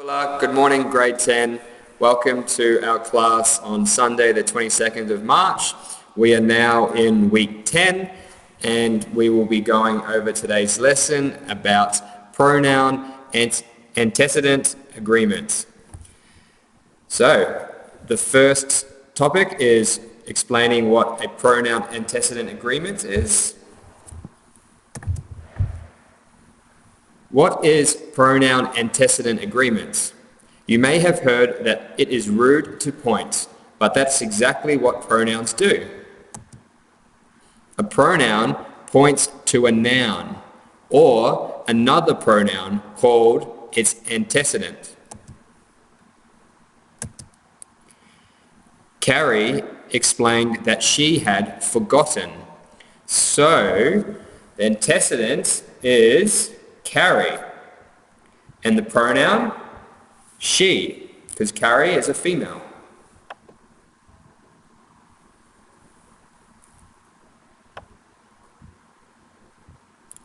Good morning, grade 10. Welcome to our class on Sunday, the 22nd of March. We are now in week 10 and we will be going over today's lesson about pronoun and antecedent agreements. So, the first topic is explaining what a pronoun antecedent agreement is. What is pronoun antecedent agreements? You may have heard that it is rude to point, but that's exactly what pronouns do. A pronoun points to a noun or another pronoun called its antecedent. Carrie explained that she had forgotten. So, the antecedent is Carrie. And the pronoun? She, because Carrie is a female.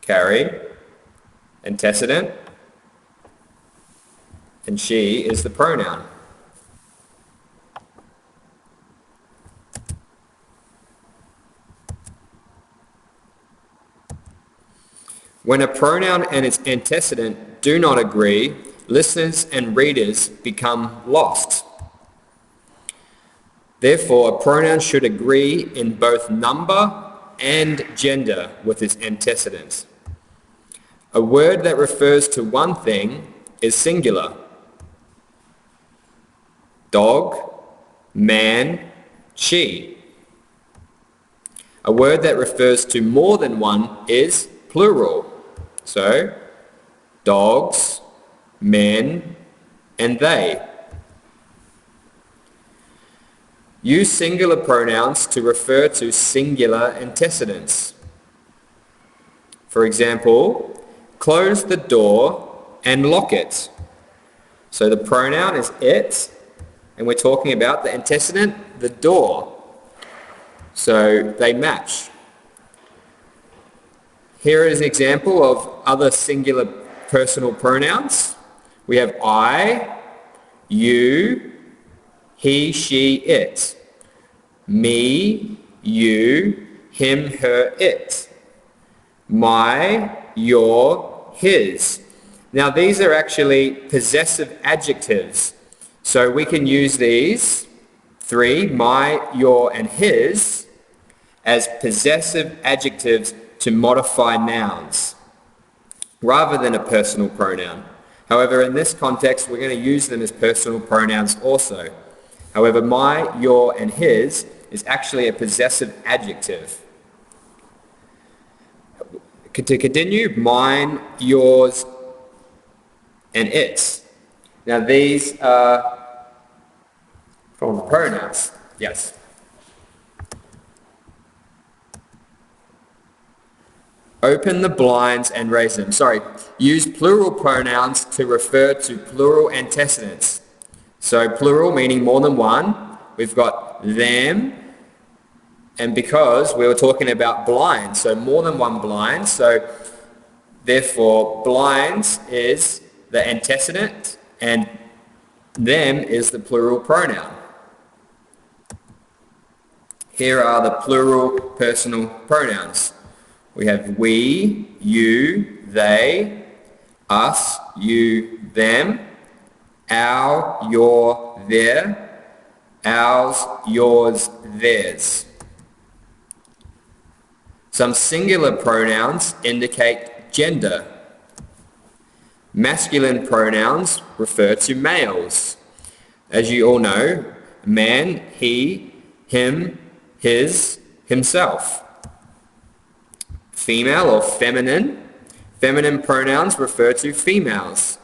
Carrie, antecedent, and she is the pronoun. When a pronoun and its antecedent do not agree, listeners and readers become lost. Therefore, a pronoun should agree in both number and gender with its antecedent. A word that refers to one thing is singular. Dog, man, she. A word that refers to more than one is plural. So, dogs, men, and they. Use singular pronouns to refer to singular antecedents. For example, close the door and lock it. So the pronoun is it, and we're talking about the antecedent, the door. So they match. Here is an example of other singular personal pronouns. We have I, you, he, she, it. Me, you, him, her, it. My, your, his. Now these are actually possessive adjectives. So we can use these three, my, your, and his, as possessive adjectives to modify nouns, rather than a personal pronoun. However, in this context, we're going to use them as personal pronouns also. However, my, your, and his is actually a possessive adjective. To continue, mine, yours, and its. Now these are pronouns. Yes. Open the blinds and raise them. Use plural pronouns to refer to plural antecedents. So plural meaning more than one. We've got them, and because we were talking about blinds, so more than one blind, so therefore blinds is the antecedent and them is the plural pronoun. Here are the plural personal pronouns. We have we, you, they, us, you, them, our, your, their, ours, yours, theirs. Some singular pronouns indicate gender. Masculine pronouns refer to males. As you all know, man, he, him, his, himself. Female or feminine. Feminine pronouns refer to females.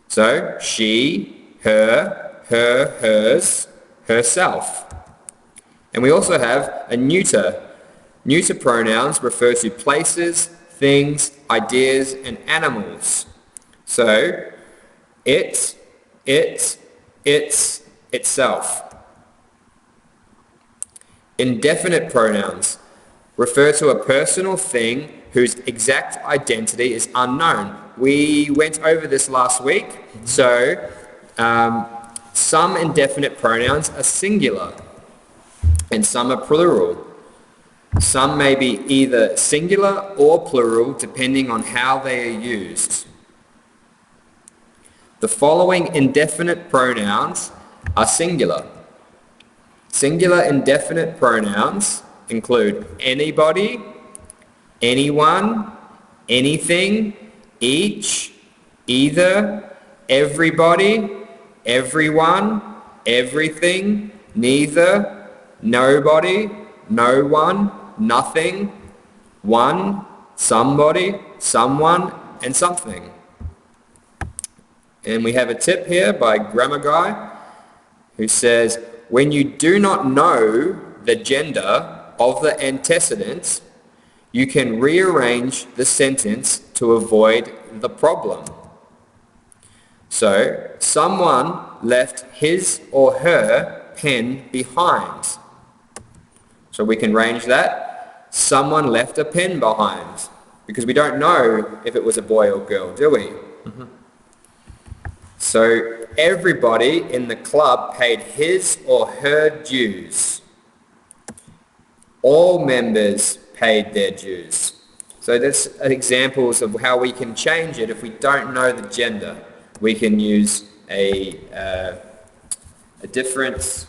So, she, her, hers, herself. And we also have a neuter. Neuter pronouns refer to places, things, ideas, and animals. So, it, its, itself. Indefinite pronouns refer to a personal thing whose exact identity is unknown. We went over this last week. So Some indefinite pronouns are singular and some are plural. Some may be either singular or plural depending on how they are used. The following indefinite pronouns are singular. Singular indefinite pronouns include anybody, anyone, anything, each, either, everybody, everyone, everything, neither, nobody, no one, nothing, one, somebody, someone, and something. And we have a tip here by Grammar Guy who says, when you do not know the gender of the antecedent, you can rearrange the sentence to avoid the problem. So, someone left his or her pen behind. So we can range that. Someone left a pen behind. Because we don't know if it was a boy or girl, do we? Mm-hmm. So everybody in the club paid his or her dues. All members paid their dues. So that's examples of how we can change it if we don't know the gender. We can use a different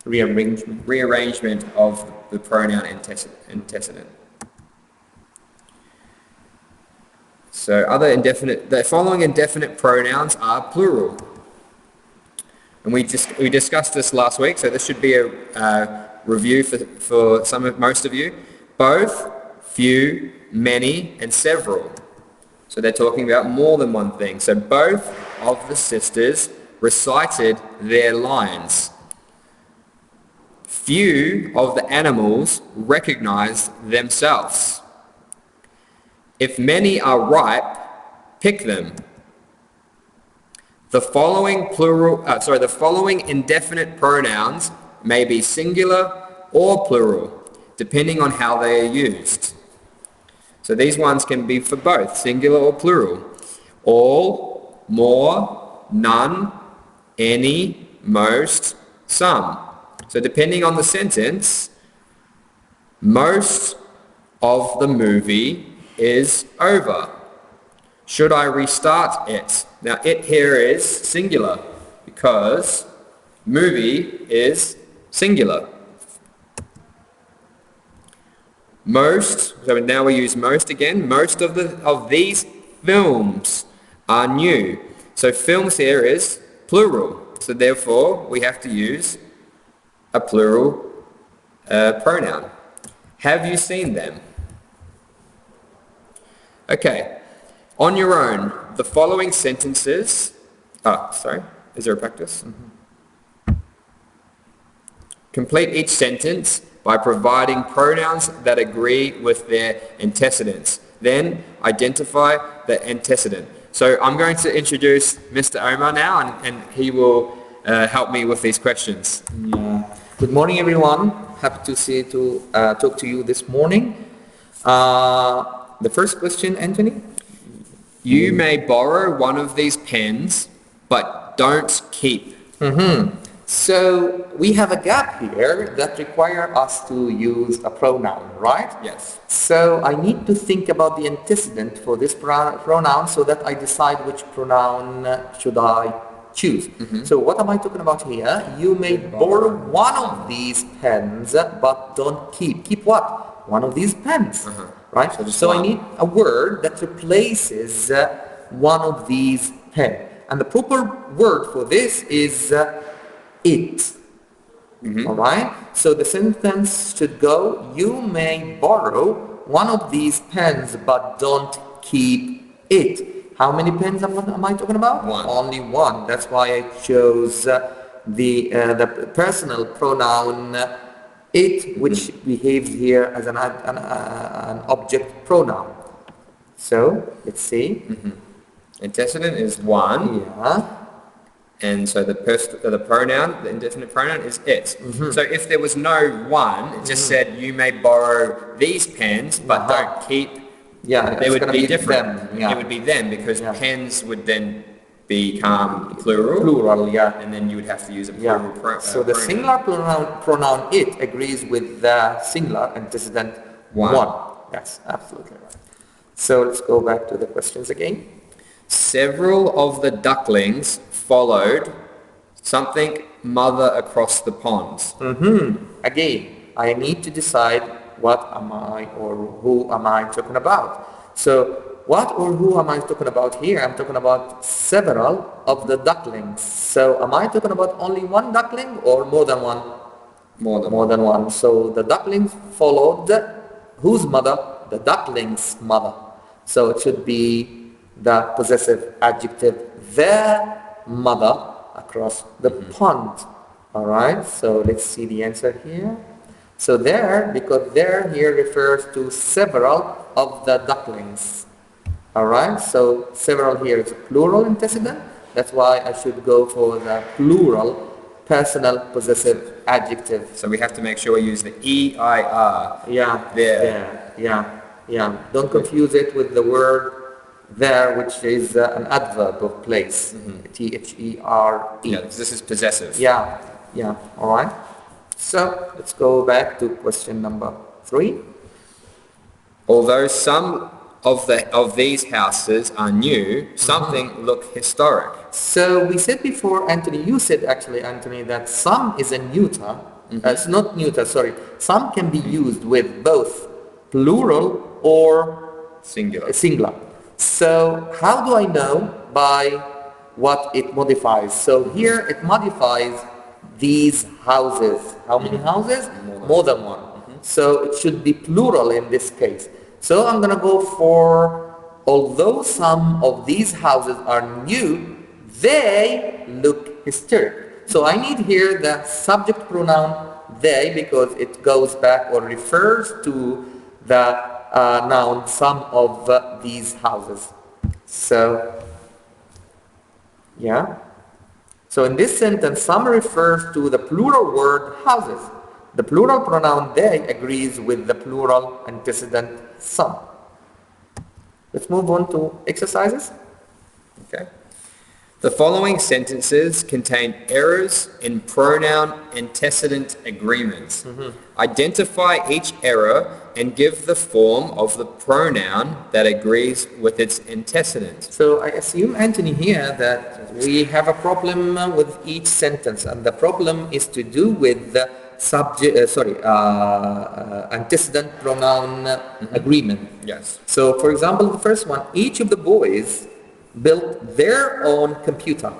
rearrangement of the pronoun antecedent. So the following indefinite pronouns are plural. And we discussed this last week, so this should be a review for most of you. Both, few, many, and several. So they're talking about more than one thing. So both of the sisters recited their lines. Few of the animals recognized themselves. If many are ripe, pick them. The following indefinite pronouns may be singular or plural, depending on how they are used. So these ones can be for both, singular or plural. All, more, none, any, most, some. So depending on the sentence, most of the movie is over. Should I restart it? Now it here is singular because movie is singular. Most, so now we use most again, most of these films are new. So films here is plural. So therefore we have to use a plural pronoun. Have you seen them? Okay, on your own, the following sentences, is there a practice? Mm-hmm. Complete each sentence by providing pronouns that agree with their antecedents. Then identify the antecedent. So I'm going to introduce Mr. Omar now and he will help me with these questions. Yeah. Good morning everyone, happy to talk to you this morning. The first question, Anthony? You may borrow one of these pens, but don't keep. Mm-hmm. So we have a gap here that requires us to use a pronoun, right? Yes. So I need to think about the antecedent for this pronoun so that I decide which pronoun should I choose. Mm-hmm. So what am I talking about here? You may borrow one of these pens, but don't keep. Keep what? One of these pens. Uh-huh. Right? So I need a word that replaces one of these pens. And the proper word for this is it. Mm-hmm. All right? So the sentence should go, you may borrow one of these pens, but don't keep it. How many pens am I talking about? One. Only one. That's why I chose the personal pronoun it, which behaves here as an object pronoun. So, let's see. Mm-hmm. Antecedent is one. Yeah. And so the pronoun, the indefinite pronoun is it. Mm-hmm. So if there was no one, it just said you may borrow these pens, but don't keep. Yeah, they would be different. Them. Yeah. It would be them because pens would then become plural. Plural, yeah. And then you would have to use a Yeah. plural So the pronoun. singular pronoun it agrees with the singular antecedent one. Yes, absolutely right. So let's go back to the questions again. Several of the ducklings followed something mother across the ponds. Again, I need to decide what am I or who am I talking about. So what or who am I talking about here? I'm talking about several of the ducklings. So am I talking about only one duckling or more than one? More than one. So the ducklings followed whose mother? The duckling's mother. So it should be the possessive adjective, their mother across the pond. All right, so let's see the answer here. So there, because there here refers to several of the ducklings. All right, so several here is a plural antecedent. That's why I should go for the plural personal possessive adjective. So we have to make sure we use the E-I-R. Yeah, There. yeah. Don't confuse it with the word there, which is an adverb of place. T-H-E-R-E. Yeah, this is possessive. Yeah, all right. So let's go back to question number 3. Although some of these houses are new, something look historic. So we said before, Anthony, you said actually, Anthony, that some is a neuter. It's not neuter, sorry. Some can be used with both plural or Singular. singular. So how do I know? By what it modifies. So here it modifies these houses. How many houses? More than one. So it should be plural in this case. So I'm going to go for, although some of these houses are new, they look historic. So I need here the subject pronoun they, because it goes back or refers to the noun some of these houses. So, yeah. So in this sentence, some refers to the plural word houses. The plural pronoun they agrees with the plural antecedent some. Let's move on to exercises. Okay. The following sentences contain errors in pronoun antecedent agreements. Identify each error and give the form of the pronoun that agrees with its antecedent. So I assume, Anthony, here that we have a problem with each sentence, and the problem is to do with the antecedent pronoun agreement. Yes. So, for example, the first one, each of the boys built their own computer.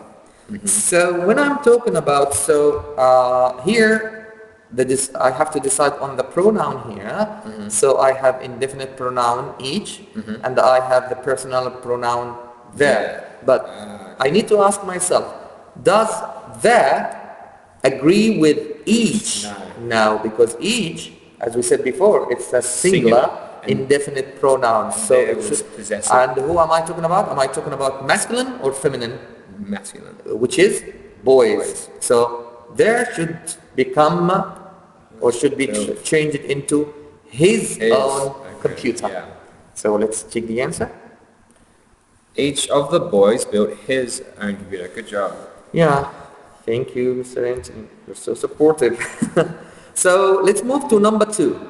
So when I'm talking about, here, I have to decide on the pronoun here. So I have indefinite pronoun each, and I have the personal pronoun there. But I need to ask myself, does that agree with each? No. No, because each, as we said before, it's a singular indefinite pronoun. So there it was should, possessive. and who am I talking about? Am I talking about masculine or feminine? Masculine. Which is boys. So there should become or should be changed into his own computer. Yeah. So let's check the answer. Each of the boys built his own computer. Good job. Yeah, thank you, Mr. Anthony. You're so supportive. So let's move to number 2.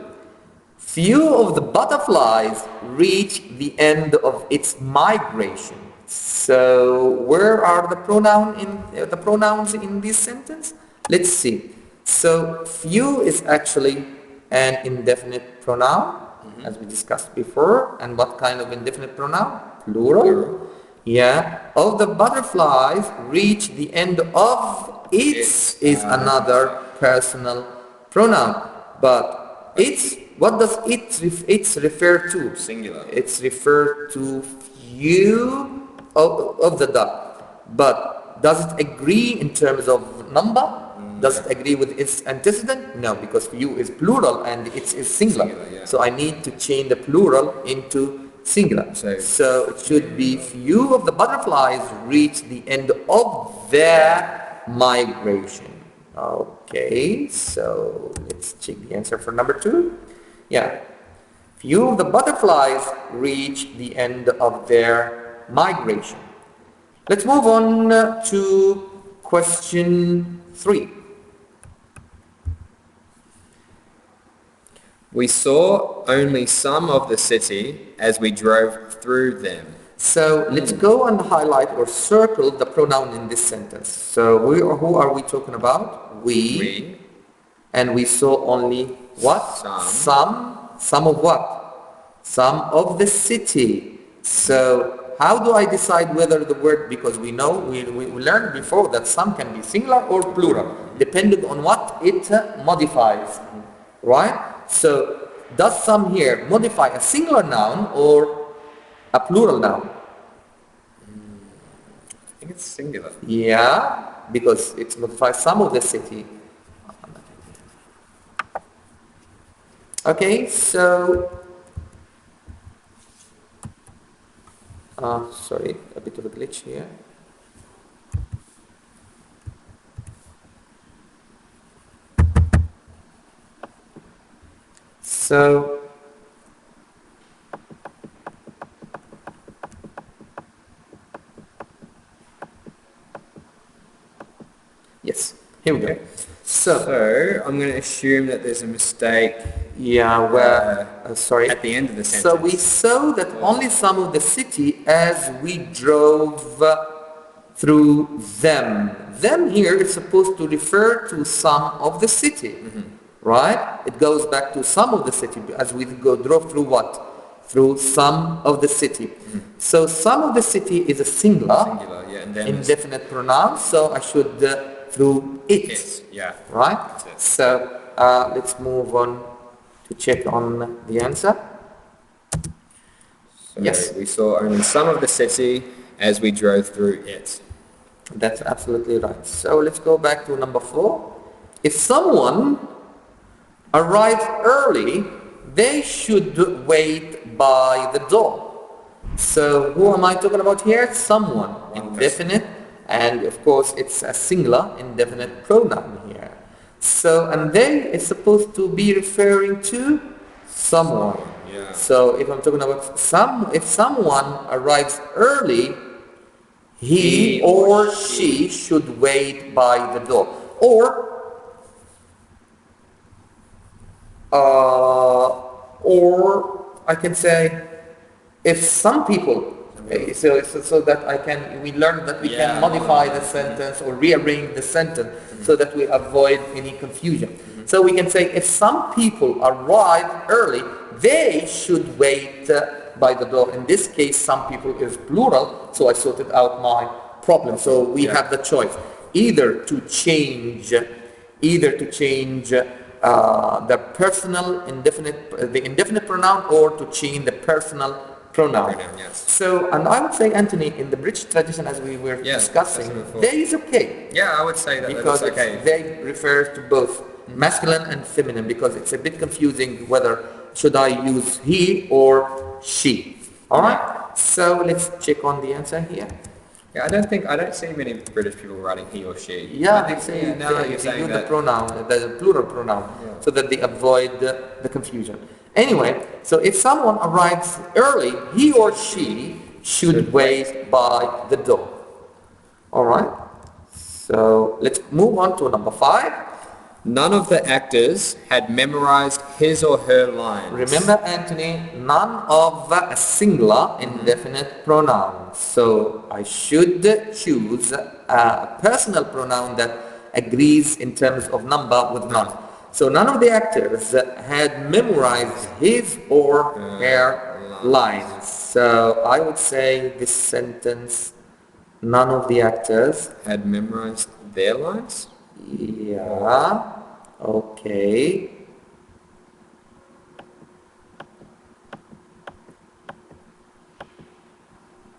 Few of the butterflies reach the end of its migration. So where are the pronouns in this sentence? Let's see. So few is actually an indefinite pronoun, as we discussed before. And what kind of indefinite pronoun? Plural. Yeah. Of the butterflies reach the end of its is another personal pronoun. But it's, what does it's refer to? Singular. It's referred to few of the duck. But does it agree in terms of number? Does it agree with its antecedent? No, because few is plural and it is singular. Yeah. So I need to change the plural into singular. So it should be few of the butterflies reach the end of their migration. Okay, so let's check the answer for number 2. Yeah. Few of the butterflies reach the end of their migration. Let's move on to question 3. We saw only some of the city as we drove through them. So let's go and highlight or circle the pronoun in this sentence. So who are we talking about? We, And we saw only what? Some of what? Some of the city. So how do I decide whether the word, because we know, we learned before that some can be singular or plural, depending on what it modifies, right? So does some here modify a singular noun or a plural noun? I think it's singular. Yeah, because it modifies some of the city. Okay, so sorry, a bit of a glitch here. So yes, here we go. So I'm going to assume that there's a mistake Yeah, where, sorry. at the end of the sentence. So we saw that only some of the city as we drove through them. Them here is supposed to refer to some of the city, right? It goes back to some of the city as we drove through what? Through some of the city. So some of the city is a singular, Singular, yeah, and then indefinite pronoun, so I should through it, it's, yeah. right? That's it. So let's move on to check on the answer. So Yes. we saw only some of the city as we drove through it. That's absolutely right. So let's go back to number 4. If someone arrives early, they should wait by the door. So who am I talking about here? Someone, One indefinite, and of course it's a singular indefinite pronoun here. So, and they is supposed to be referring to someone. Yeah. So if I'm talking about if someone arrives early, he or she should wait by the door. Or I can say, if some people, so that we learn that we can modify the sentence or rearrange the sentence so that we avoid any confusion. So we can say, if some people arrive early, they should wait by the door. In this case, some people is plural, so I sorted out my problem. So we have the choice, either to change the personal indefinite, the indefinite pronoun, or to change the personal pronoun. Yes. So, and I would say, Anthony, in the British tradition, as we were discussing, they is okay. Yeah, I would say that Because that's okay. they refer to both masculine and feminine, because it's a bit confusing whether should I use he or she. All right. So let's check on the answer here. Yeah, I don't see many British people writing he or she. Yeah, I think, they say now that they you're saying use the that, pronoun, the plural pronoun, so that they avoid the confusion. Anyway, so if someone arrives early, he or she should wait by the door. All right. So let's move on to number 5. none of the actors had memorized his or her lines. Remember, Anthony, none of a singular indefinite pronoun. So I should choose a personal pronoun that agrees in terms of number with none. So none of the actors had memorized his or her lines. So I would say this sentence, none of the actors. Had memorized their lines? Yeah, okay.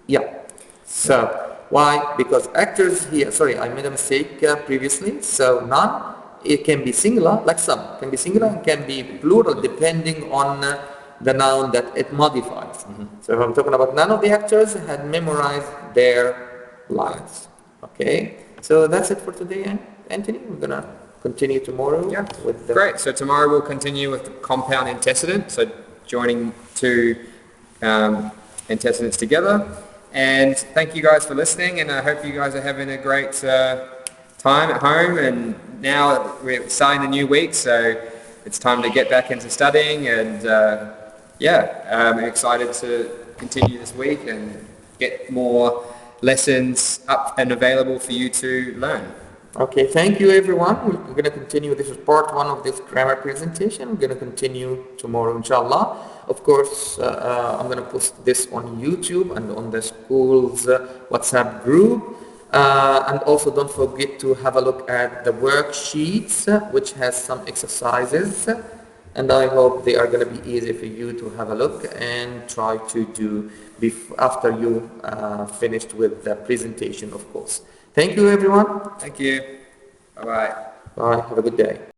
Yeah. So why? Because actors here, sorry, I made a mistake previously. So none, it can be singular, like some, can be singular and can be plural depending on the noun that it modifies. So if I'm talking about none of the actors had memorized their lines. Okay. So that's it for today, Anthony. We're gonna continue tomorrow. Yeah. With the Great. So tomorrow we'll continue with the compound antecedent. So joining two antecedents together. And thank you guys for listening, and I hope you guys are having a great time at home. And now we're starting the new week, so it's time to get back into studying. And I'm excited to continue this week and get more lessons up and available for you to learn. Okay, thank you everyone. We're going to continue. This is part 1 of this grammar presentation. We're going to continue tomorrow, inshallah. Of course, I'm going to post this on YouTube and on the school's WhatsApp group. And also don't forget to have a look at the worksheets, which has some exercises. And I hope they are going to be easy for you to have a look and try to do after you finished with the presentation, of course. Thank you, everyone. Thank you. Bye-bye. Bye. Have a good day.